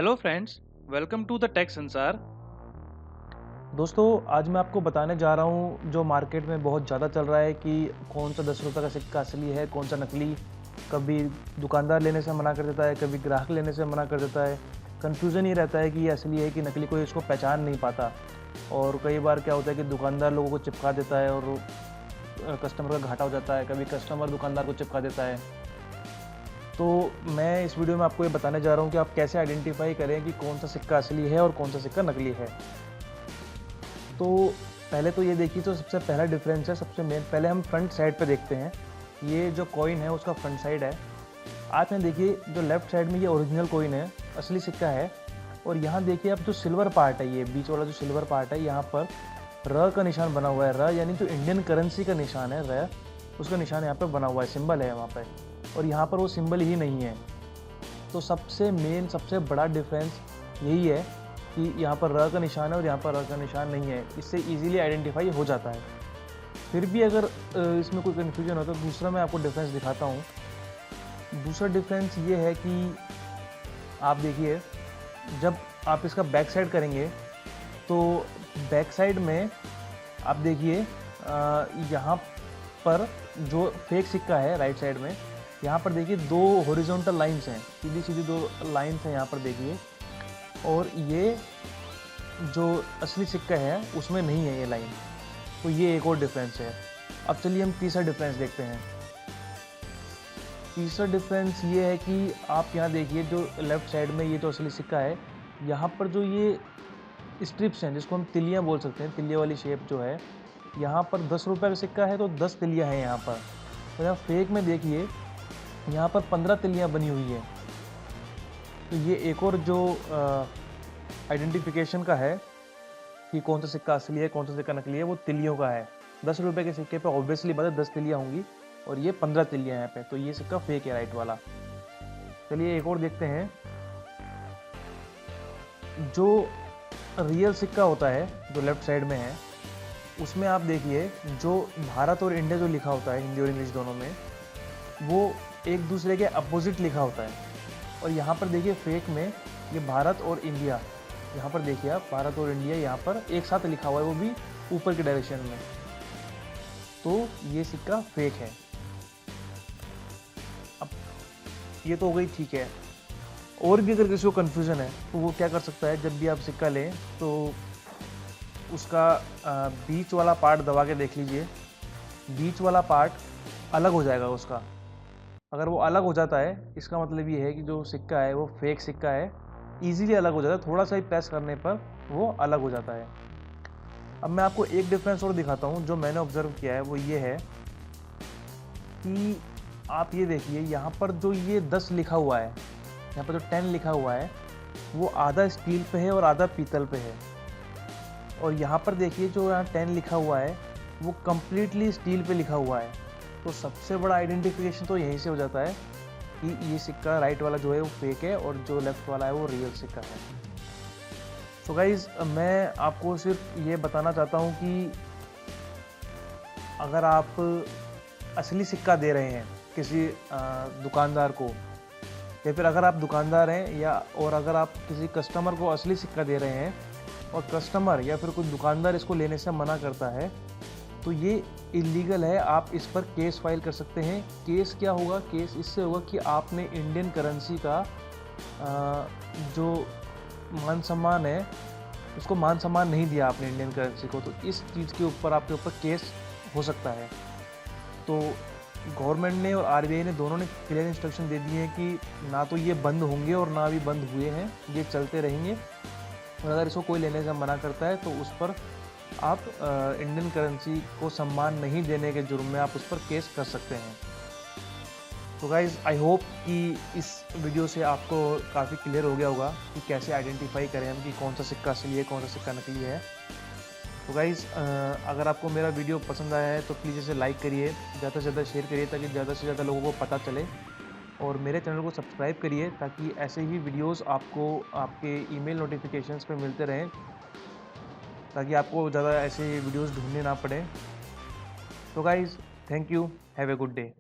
Hello friends, welcome to the tech Sansar. दोस्तों, आज मैं आपको बताने जा रहा हूँ जो मार्केट में बहुत ज़्यादा चल रहा है कि कौन सा 10 रुपये का सिक्का असली है, कौन सा नकली। कभी दुकानदार लेने से मना कर देता है, कभी ग्राहक लेने से मना कर देता है। कन्फ्यूज़न ही रहता है कि ये असली है कि नकली, कोई इसको पहचान नहीं पाता। और कई बार क्या होता है कि दुकानदार लोगों को चिपका देता है और कस्टमर का घाटा हो जाता है, कभी कस्टमर दुकानदार को चिपका देता है। तो मैं इस वीडियो में आपको ये बताने जा रहा हूँ कि आप कैसे आइडेंटिफाई करें कि कौन सा सिक्का असली है और कौन सा सिक्का नकली है। तो पहले तो ये देखिए, तो सबसे पहला डिफरेंस है, सबसे मेन पहले हम फ्रंट साइड पे देखते हैं। ये जो कॉइन है उसका फ्रंट साइड है। आप यहाँ देखिए, जो लेफ्ट साइड में ये ओरिजिनल कॉइन है, असली सिक्का है। और यहाँ देखिए आप, जो सिल्वर पार्ट है, ये बीच वाला जो सिल्वर पार्ट है, यहाँ पर र का निशान बना हुआ है। र यानी जो इंडियन करेंसी का निशान है, र उसका निशान यहाँ पर बना हुआ है, सिंबल है वहाँ पर। और यहाँ पर वो सिंबल ही नहीं है। तो सबसे मेन, सबसे बड़ा डिफरेंस यही है कि यहाँ पर र का निशान है और यहाँ पर र का निशान नहीं है। इससे इजीली आइडेंटिफाई हो जाता है। फिर भी अगर इसमें कोई कन्फ्यूजन हो तो दूसरा मैं आपको डिफरेंस दिखाता हूँ। दूसरा डिफरेंस ये है कि आप देखिए, जब आप इसका बैक साइड करेंगे तो बैक साइड में आप देखिए, यहाँ पर जो फेक सिक्का है राइट साइड में, यहाँ पर देखिए दो हॉरिजॉन्टल लाइंस हैं, सीधी सीधी दो लाइंस हैं यहाँ पर देखिए। और ये जो असली सिक्का है उसमें नहीं है ये लाइन। तो ये एक और डिफरेंस है। अब चलिए हम तीसरा डिफरेंस देखते हैं। तीसरा डिफरेंस ये है कि आप यहाँ देखिए, जो लेफ़्ट साइड में ये जो असली सिक्का है, यहाँ पर जो ये स्ट्रिप्स हैं, जिसको हम तिलियाँ बोल सकते हैं, तिलिया वाली शेप जो है, यहाँ पर 10 रुपये का सिक्का है तो 10 तिलियाँ हैं यहाँ पर। तो यहाँ फेक में देखिए, यहाँ पर 15 तिलियाँ बनी हुई है। तो ये एक और जो आइडेंटिफिकेशन का है कि कौन सा सिक्का असली है, कौन सा सिक्का नकली है, वो तिलियों का है। 10 रुपये के सिक्के पे ऑब्वियसली बात है 10 तिलियाँ होंगी, और ये 15 तिलियाँ यहाँ पे। तो ये सिक्का फेक है राइट वाला। चलिए एक और देखते हैं। जो रियल सिक्का होता है, जो लेफ्ट साइड में है, उसमें आप देखिए, जो भारत और इंडिया जो लिखा होता है, हिंदी और इंग्लिश दोनों में, वो एक दूसरे के अपोजिट लिखा होता है। और यहाँ पर देखिए फेक में ये भारत और इंडिया, यहाँ पर देखिए आप, भारत और इंडिया यहाँ पर एक साथ लिखा हुआ है, वो भी ऊपर के डायरेक्शन में। तो ये सिक्का फेक है। अब ये तो हो गई, ठीक है। और भी अगर किसी को कन्फ्यूज़न है तो वो क्या कर सकता है, जब भी आप सिक्का लें तो उसका बीच वाला पार्ट दबा के देख लीजिए। बीच वाला पार्ट अलग हो जाएगा उसका। अगर वो अलग हो जाता है, इसका मतलब ये है कि जो सिक्का है वो फेक सिक्का है। ईज़िली अलग हो जाता है, थोड़ा सा ही प्रेस करने पर वो अलग हो जाता है। अब मैं आपको एक डिफरेंस और दिखाता हूँ जो मैंने ऑब्ज़र्व किया है। वो ये है कि आप ये देखिए, यहाँ पर जो ये 10 लिखा हुआ है, यहाँ पर जो 10 लिखा हुआ है, वो आधा स्टील पे है और आधा पीतल पे है। और यहाँ पर देखिए, जो यहाँ 10 लिखा हुआ है वो कम्प्लीटली स्टील पे लिखा हुआ है। तो सबसे बड़ा आइडेंटिफिकेशन तो यहीं से हो जाता है कि ये सिक्का राइट वाला जो है वो फेक है और जो लेफ़्ट वाला है वो रियल सिक्का है। सो गाइज़, मैं आपको सिर्फ ये बताना चाहता हूँ कि अगर आप असली सिक्का दे रहे हैं किसी दुकानदार को, या फिर अगर आप दुकानदार हैं और अगर आप किसी कस्टमर को असली सिक्का दे रहे हैं और कस्टमर या फिर कोई दुकानदार इसको लेने से मना करता है, तो ये इलीगल है। आप इस पर केस फाइल कर सकते हैं। केस क्या होगा? केस इससे होगा कि आपने इंडियन करेंसी का जो मान सम्मान है, उसको मान सम्मान नहीं दिया आपने इंडियन करेंसी को। तो इस चीज़ के ऊपर आपके ऊपर केस हो सकता है। तो गवर्नमेंट ने और आरबीआई ने दोनों ने क्लियर इंस्ट्रक्शन दे दिए हैं कि ना तो ये बंद होंगे और ना भी बंद हुए हैं, ये चलते रहेंगे। और अगर इसको कोई लेने से मना करता है तो उस पर आप इंडियन करेंसी को सम्मान नहीं देने के जुर्म में आप उस पर केस कर सकते हैं। तो गाइज़, आई होप कि इस वीडियो से आपको काफ़ी क्लियर हो गया होगा कि कैसे आइडेंटिफाई करें हम कि कौन सा सिक्का असली है, कौन सा सिक्का नकली है। तो गाइज़, अगर आपको मेरा वीडियो पसंद आया है तो प्लीज़ इसे लाइक करिए, ज़्यादा से ज़्यादा शेयर करिए ताकि ज़्यादा से ज़्यादा लोगों को पता चले। और मेरे चैनल को सब्सक्राइब करिए ताकि ऐसे ही वीडियोस आपको आपके ईमेल नोटिफिकेशंस पे मिलते रहें, ताकि आपको ज़्यादा ऐसे वीडियोस ढूंढने ना पड़े। तो guys, thank you, have a good day.